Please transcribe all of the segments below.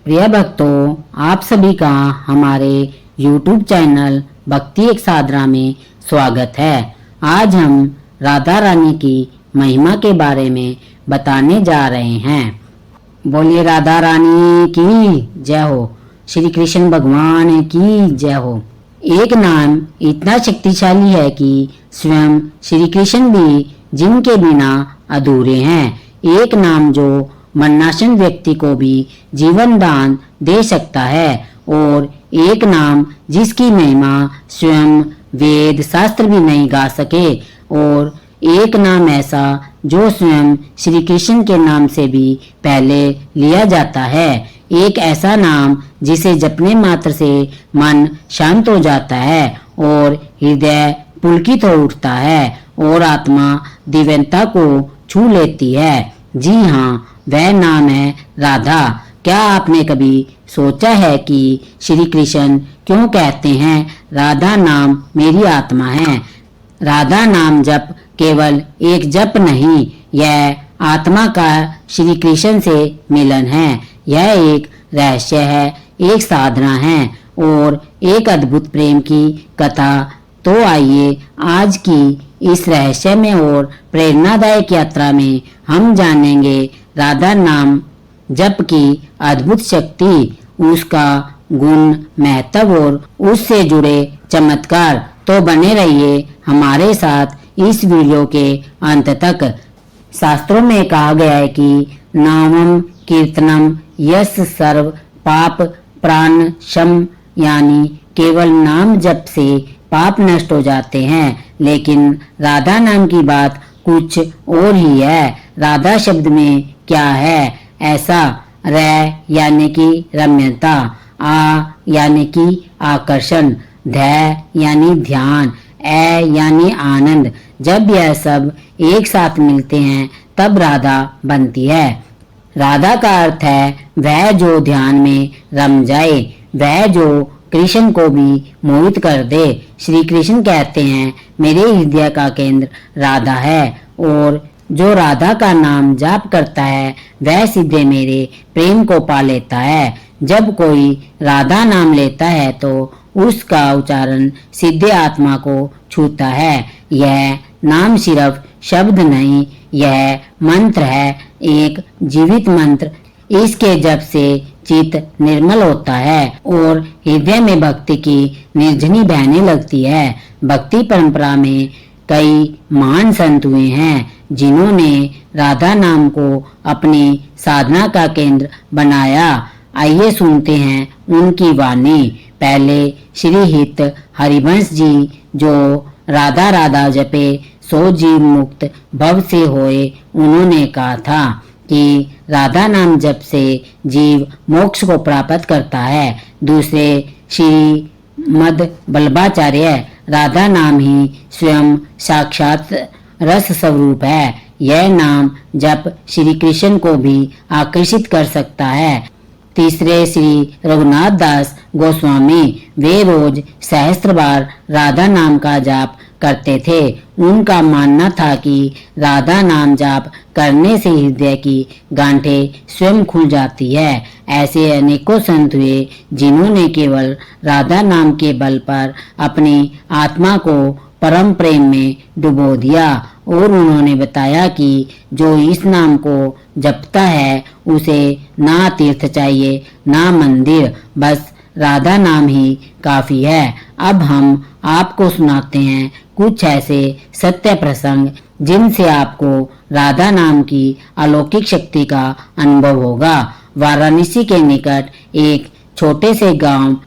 प्रिय भक्तों, आप सभी का हमारे YouTube चैनल भक्ति एक साधना में स्वागत है। आज हम राधा रानी की महिमा के बारे में बताने जा रहे हैं। बोलिए राधा रानी की जय हो, श्री कृष्ण भगवान की जय हो। एक नाम इतना शक्तिशाली है कि स्वयं श्री कृष्ण भी जिनके बिना अधूरे हैं। एक नाम जो मरणासन व्यक्ति को भी जीवन दान दे सकता है और एक नाम जिसकी महिमा स्वयं वेद शास्त्र भी नहीं गा सके और एक नाम ऐसा जो स्वयं श्री कृष्ण के नाम से भी पहले लिया जाता है। एक ऐसा नाम जिसे जपने मात्र से मन शांत हो जाता है और हृदय पुलकित हो उठता है और आत्मा दिव्यता को छू लेती है। जी हाँ, वह नाम है राधा। क्या आपने कभी सोचा है कि श्री कृष्ण क्यों कहते हैं राधा नाम मेरी आत्मा है? राधा नाम जप केवल एक जप नहीं, यह आत्मा का श्री कृष्ण से मिलन है। यह एक रहस्य है, एक साधना है और एक अद्भुत प्रेम की कथा। तो आइए आज की इस रहस्य में और प्रेरणादायक यात्रा में हम जानेंगे राधा नाम जप की अद्भुत शक्ति, उसका गुण, महत्व और उससे जुड़े चमत्कार। तो बने रहिए हमारे साथ इस वीडियो के अंत तक। शास्त्रों में कहा गया है कि नामम कीर्तनम यश सर्व पाप प्राण शम, यानी केवल नाम जप से पाप नष्ट हो जाते हैं। लेकिन राधा नाम की बात कुछ और ही है। राधा शब्द में क्या है ऐसा? र यानी कि रम्यता, आ यानी कि आकर्षण, ध यानी ध्यान, ए यानी आनंद। जब यह सब एक साथ मिलते हैं तब राधा बनती है। राधा का अर्थ है वह जो ध्यान में रम जाए, वह जो कृष्ण को भी मोहित कर दे। श्री कृष्ण कहते हैं मेरे हृदय का केंद्र राधा है और जो राधा का नाम जाप करता है वह सीधे मेरे प्रेम को पा लेता है। जब कोई राधा नाम लेता है तो उसका उच्चारण सीधे आत्मा को छूता है। यह नाम सिर्फ शब्द नहीं, यह मंत्र है, एक जीवित मंत्र। इसके जप से चित्त निर्मल होता है और हृदय में भक्ति की निर्झरी बहने लगती है। भक्ति परंपरा में कई महान संत हुए हैं जिन्होंने राधा नाम को अपनी साधना का केंद्र बनाया। आइए सुनते हैं उनकी वाणी। पहले श्री हित हरिवंश जी, जो राधा राधा जपे सो जीव मुक्त भव से होए, उन्होंने कहा था कि राधा नाम जप से जीव मोक्ष को प्राप्त करता है। दूसरे श्री मद बल्लभाचार्य, राधा नाम ही स्वयं साक्षात रस स्वरूप है। यह नाम जप श्री कृष्ण को भी आकर्षित कर सकता है। तीसरे श्री रघुनाथ दास गोस्वामी, वे रोज सहस्त्र बार राधा नाम का जाप करते थे। उनका मानना था कि राधा नाम जाप करने से हृदय की गांठें स्वयं खुल जाती है। ऐसे अनेकों संत हुए जिन्होंने केवल राधा नाम के बल पर अपनी आत्मा को परम प्रेम में डुबो दिया और उन्होंने बताया कि जो इस नाम को जपता है उसे ना तीर्थ चाहिए ना मंदिर, बस राधा नाम ही काफी है। अब हम आपको सुनाते हैं कुछ ऐसे सत्य प्रसंग जिनसे आपको राधा नाम की अलौकिक शक्ति का अनुभव होगा। वाराणसी के निकट एक छोटे से गांव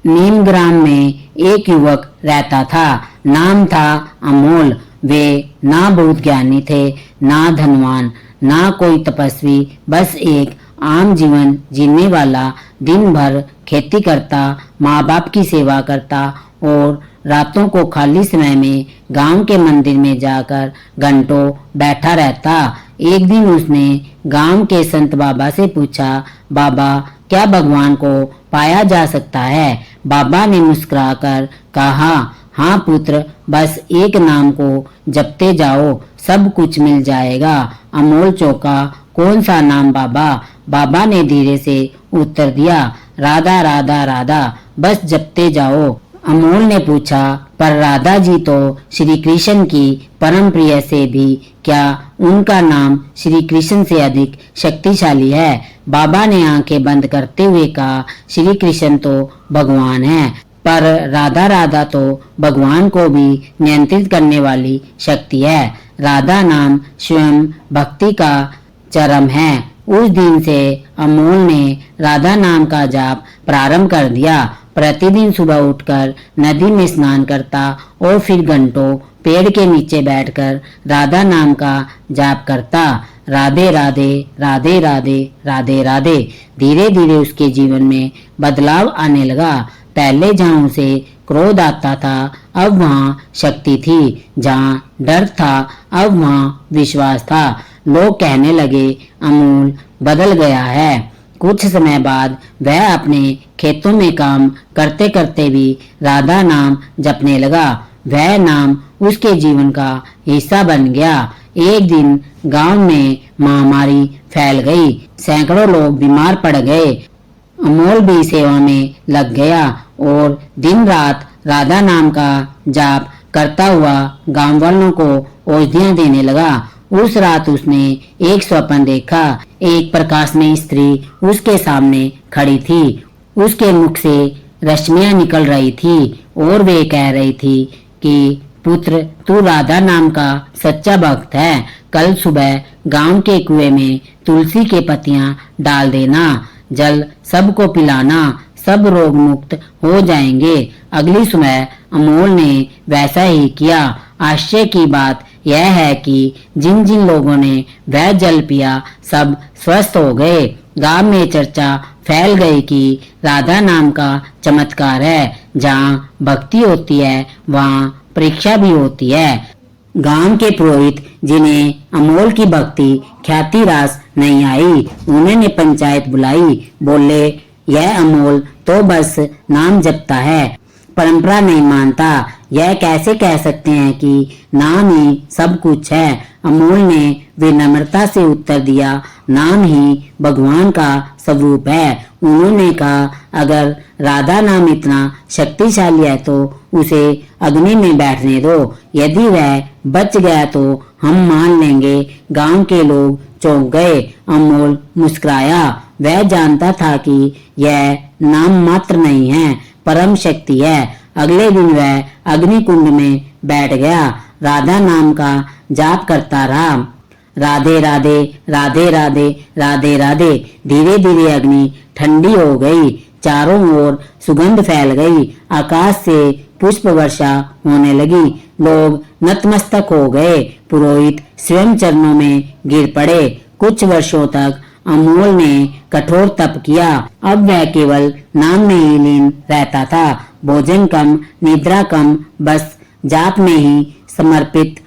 नीमग्राम में एक युवक रहता था। नाम था अमोल। वे ना बहुत ज्ञानी थे, ना धनवान, ना कोई तपस्वी, बस एक आम जीवन जीने वाला। दिन भर खेती करता, माँ बाप की सेवा करता और रातों को खाली समय में गांव के मंदिर में जाकर घंटों बैठा रहता। एक दिन उसने गांव के संत बाबा से पूछा, बाबा क्या भगवान को पाया जा सकता है? बाबा ने मुस्कुराकर कहा, हाँ पुत्र, बस एक नाम को जपते जाओ, सब कुछ मिल जाएगा। अमोल चौंका, कौन सा नाम बाबा? बाबा ने धीरे से उत्तर दिया, राधा राधा राधा, बस जपते जाओ। अमोल ने पूछा, पर राधा जी तो श्री कृष्ण की परम प्रिय से भी क्या उनका नाम श्री कृष्ण से अधिक शक्तिशाली है? बाबा ने आंखें बंद करते हुए कहा, श्री कृष्ण तो भगवान है, पर राधा राधा तो भगवान को भी नियंत्रित करने वाली शक्ति है। राधा नाम स्वयं भक्ति का चरम है। उस दिन से अमोल ने राधा नाम का जाप प्रारंभ कर दिया। प्रतिदिन सुबह उठकर नदी में स्नान करता और फिर घंटों पेड़ के नीचे बैठकर राधा नाम का जाप करता। राधे राधे राधे राधे राधे राधे। धीरे धीरे उसके जीवन में बदलाव आने लगा। पहले जहाँ उसे क्रोध आता था, अब वहाँ शक्ति थी। जहाँ डर था, अब वहाँ विश्वास था। लोग कहने लगे, अमोल बदल गया है। कुछ समय बाद वह अपने खेतों में काम करते करते भी राधा नाम जपने लगा। वह नाम उसके जीवन का हिस्सा बन गया। एक दिन गांव में महामारी फैल गई। सैकड़ों लोग बीमार पड़ गए। अमोल भी सेवा में लग गया और दिन रात राधा नाम का जाप करता हुआ गांव वालों को औषधियां देने लगा। उस रात उसने एक स्वप्न देखा। एक प्रकाशमयी स्त्री उसके सामने खड़ी थी। उसके मुख से रश्मियां निकल रही थी और वे कह रही थी कि पुत्र, तू राधा नाम का सच्चा भक्त है। कल सुबह गांव के कुएं में तुलसी के पत्तियां डाल देना, जल सबको पिलाना, सब रोग मुक्त हो जाएंगे। अगली सुबह अमोल ने वैसा ही किया। आश्चर्य की बात यह है कि जिन जिन लोगों ने वह जल पिया, सब स्वस्थ हो गए। गांव में चर्चा फैल गई कि राधा नाम का चमत्कार है। जहाँ भक्ति होती है, वहाँ परीक्षा भी होती है। गांव के पुरोहित, जिन्हें अमोल की भक्ति ख्याति रास नहीं आई, उन्होंने पंचायत बुलाई। बोले, यह अमोल तो बस नाम जपता है, परंपरा नहीं मानता। यह कैसे कह सकते हैं कि नाम ही सब कुछ है? अमोल ने विनम्रता से उत्तर दिया, नाम ही भगवान का स्वरूप है। उन्होंने कहा, अगर राधा नाम इतना शक्तिशाली है तो उसे अग्नि में बैठने दो। यदि वह बच गया तो हम मान लेंगे। गांव के लोग चौंक गए। अमोल मुस्कुराया। वह जानता था कि यह नाम मात्र नहीं है, परम शक्ति है। अगले दिन वह अग्नि कुंड में बैठ गया। राधा नाम का जाप करता रहा। राधे राधे राधे राधे राधे राधे। धीरे धीरे अग्नि ठंडी हो गई। चारों ओर सुगंध फैल गई। आकाश से पुष्प वर्षा होने लगी। लोग नतमस्तक हो गए। पुरोहित स्वयं चरणों में गिर पड़े। कुछ वर्षों तक अमोल ने कठोर तप किया। अब वह केवल नाम में ही लीन रहता था। भोजन कम, निद्रा कम, बस जाप में ही समर्पित।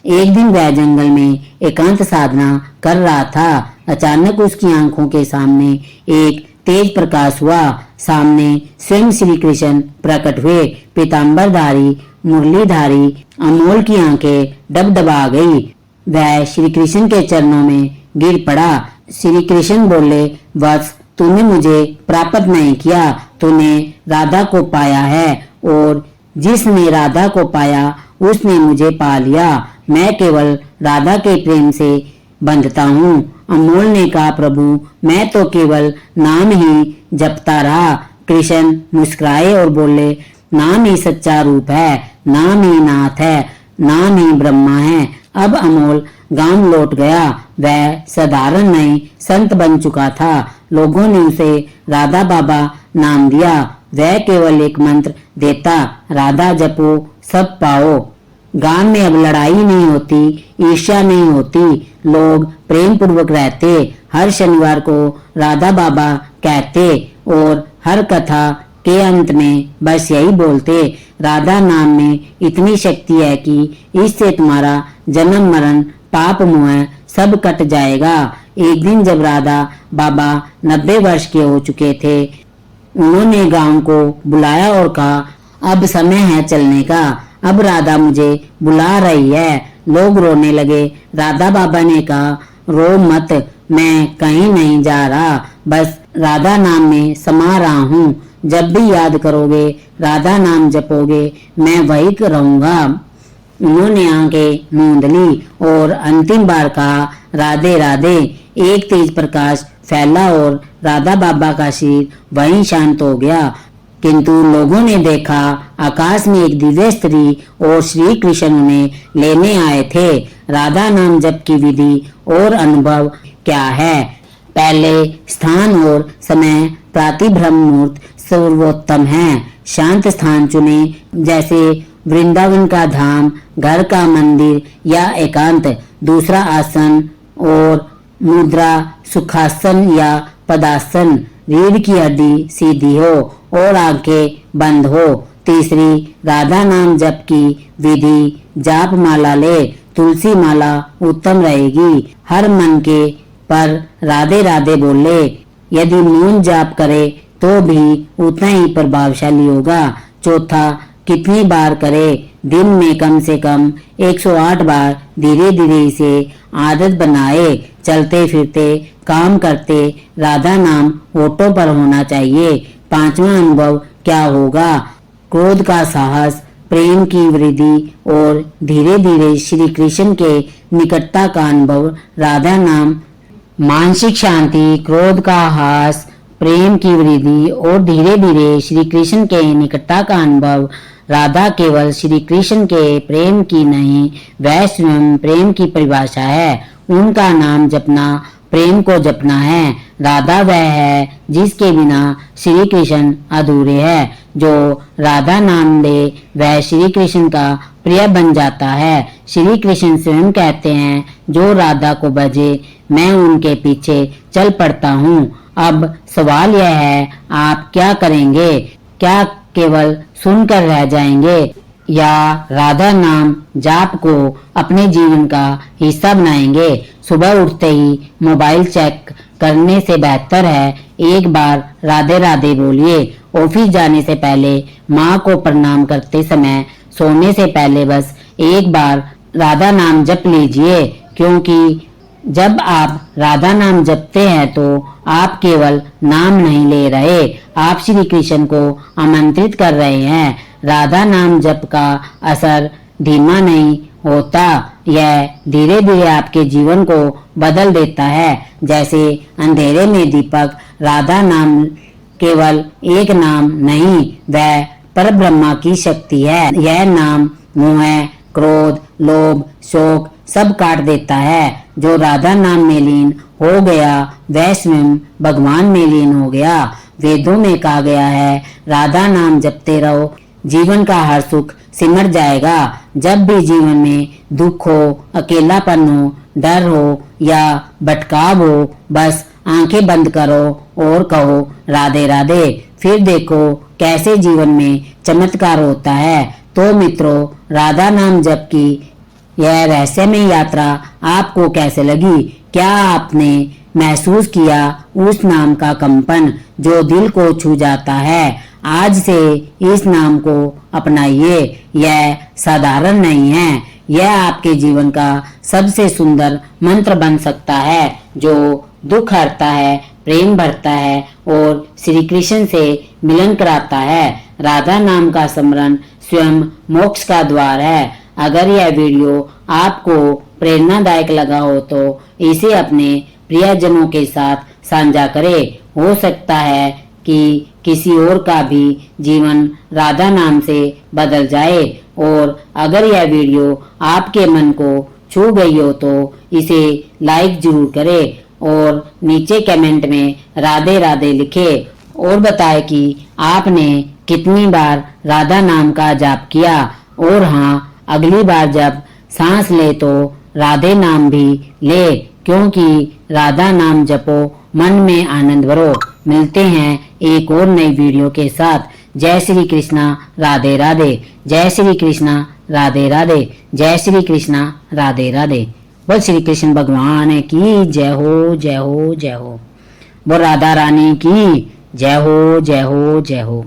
एक दिन वह जंगल में एकांत साधना कर रहा था। अचानक उसकी आंखों के सामने एक तेज प्रकाश हुआ। सामने स्वयं श्री कृष्ण प्रकट हुए, पीताम्बरधारी, मुरलीधारी। अमोल की आंखें डबडबा गई। वह श्री कृष्ण के चरणों में गिर पड़ा। श्री कृष्ण बोले, वत्स, तूने मुझे प्राप्त नहीं किया, तूने राधा को पाया है, और जिसने राधा को पाया उसने मुझे पा लिया। मैं केवल राधा के प्रेम से बंधता हूँ। अमोल ने कहा, प्रभु, मैं तो केवल नाम ही जपता रहा। कृष्ण मुस्कुराए और बोले, नाम ही सच्चा रूप है, नाम ही नाथ है, नाम ही ब्रह्मा है। अब अमोल गांव लौट गया। वह साधारण नहीं, संत बन चुका था। लोगों ने उसे राधा बाबा नाम दिया। वह केवल एक मंत्र देता, राधा जपो सब पाओ। गांव में अब लड़ाई नहीं होती, ईर्ष्या नहीं होती। लोग प्रेम पूर्वक रहते। हर शनिवार को राधा बाबा कहते और हर कथा के अंत में बस यही बोलते, राधा नाम में इतनी शक्ति है कि इससे तुम्हारा जन्म मरण पाप मोह सब कट जाएगा। एक दिन जब राधा बाबा 90 वर्ष के हो चुके थे, उन्होंने गांव को बुलाया और कहा, अब समय है चलने का। अब राधा मुझे बुला रही है। लोग रोने लगे। राधा बाबा ने कहा, रो मत, मैं कहीं नहीं जा रहा, बस राधा नाम में समा रहा हूँ। जब भी याद करोगे, राधा नाम जपोगे, मैं वही रहूंगा। उन्होंने आंखें मूंद ली और अंतिम बार कहा, राधे राधे। एक तेज प्रकाश फैला और राधा बाबा का सिर वहीं शांत हो गया। किंतु लोगों ने देखा, आकाश में एक दिव्य स्त्री और श्री कृष्ण उन्हें लेने आए थे। राधा नाम जप की विधि और अनुभव क्या है? पहले स्थान और समय प्रातिब्रह्म मुहूर्त सर्वोत्तम है। शांत स्थान चुने, जैसे वृंदावन का धाम, घर का मंदिर या एकांत। दूसरा आसन और मुद्रा सुखासन या पदासन। रीढ़ की हड्डी सीधी हो और आंखें बंद हो। तीसरी, राधा नाम जप की विधि, जाप माला ले, तुलसी माला उत्तम रहेगी। हर मन के पर राधे राधे बोले। यदि मौन जाप करे तो भी उतना ही प्रभावशाली होगा। चौथा, कितनी बार करे? दिन में कम से कम 108 बार। धीरे धीरे इसे आदत बनाए। चलते फिरते काम करते राधा नाम होठों पर होना चाहिए। पांचवा अनुभव क्या होगा? क्रोध का साहस, प्रेम की वृद्धि और धीरे धीरे श्री कृष्ण के निकटता का अनुभव। राधा नाम मानसिक शांति, क्रोध का ह्रास, प्रेम की वृद्धि और धीरे धीरे श्री कृष्ण के निकटता का अनुभव। राधा केवल श्री कृष्ण के प्रेम की नहीं, वह स्वयं प्रेम की परिभाषा है। उनका नाम जपना प्रेम को जपना है। राधा वह है जिसके बिना श्री कृष्ण अधूरे है। जो राधा नाम ले वह श्री कृष्ण का प्रिय बन जाता है। श्री कृष्ण स्वयं कहते हैं, जो राधा को भजे मैं उनके पीछे चल पड़ता हूँ। अब सवाल यह है, आप क्या करेंगे? क्या केवल सुनकर रह जाएंगे या राधा नाम जाप को अपने जीवन का हिस्सा बनाएंगे? सुबह उठते ही मोबाइल चेक करने से बेहतर है एक बार राधे राधे बोलिए। ऑफिस जाने से पहले, माँ को प्रणाम करते समय, सोने से पहले बस एक बार राधा नाम जप लीजिए। क्योंकि जब आप राधा नाम जपते हैं तो आप केवल नाम नहीं ले रहे, आप श्री कृष्ण को आमंत्रित कर रहे हैं। राधा नाम जप का असर धीमा नहीं होता, यह धीरे धीरे आपके जीवन को बदल देता है। जैसे अंधेरे में दीपक। राधा नाम केवल एक नाम नहीं, वह परब्रह्मा की शक्ति है। यह नाम मोह, क्रोध, लोभ, शोक सब काट देता है। जो राधा नाम में लीन हो गया वह स्वयं भगवान में लीन हो गया। वेदों में कहा गया है, राधा नाम जपते रहो, जीवन का हर सुख सिमर जाएगा। जब भी जीवन में दुख हो, अकेलापन हो, डर हो या भटकाव हो, बस आंखें बंद करो और कहो राधे राधे। फिर देखो कैसे जीवन में चमत्कार होता है। तो मित्रों, राधा नाम जप की यह रहस्यमय यात्रा आपको कैसे लगी? क्या आपने महसूस किया उस नाम का कंपन जो दिल को छू जाता है? आज से इस नाम को अपनाइए। यह साधारण नहीं है, यह आपके जीवन का सबसे सुंदर मंत्र बन सकता है, जो दुख हरता है, प्रेम भरता है और श्री कृष्ण से मिलन कराता है। राधा नाम का स्मरण स्वयं मोक्ष का द्वार है। अगर यह वीडियो आपको प्रेरणादायक लगा हो तो इसे अपने प्रियजनों के साथ साझा करें। हो सकता है कि किसी और का भी जीवन राधा नाम से बदल जाए। और अगर यह वीडियो आपके मन को छू गई हो तो इसे लाइक जरूर करें और नीचे कमेंट में राधे राधे लिखें और बताएं कि आपने कितनी बार राधा नाम का जाप किया। और हाँ, अगली बार जब सांस ले तो राधे नाम भी ले, क्योंकि राधा नाम जपो, मन में आनंद भरो। मिलते हैं एक और नई वीडियो के साथ। जय श्री कृष्णा, राधे राधे। जय श्री कृष्णा, राधे राधे। जय श्री कृष्णा, राधे राधे। बोल श्री कृष्ण भगवान की जय हो, जय हो, जय हो। बोल राधा रानी की जय हो, जय हो, जय हो।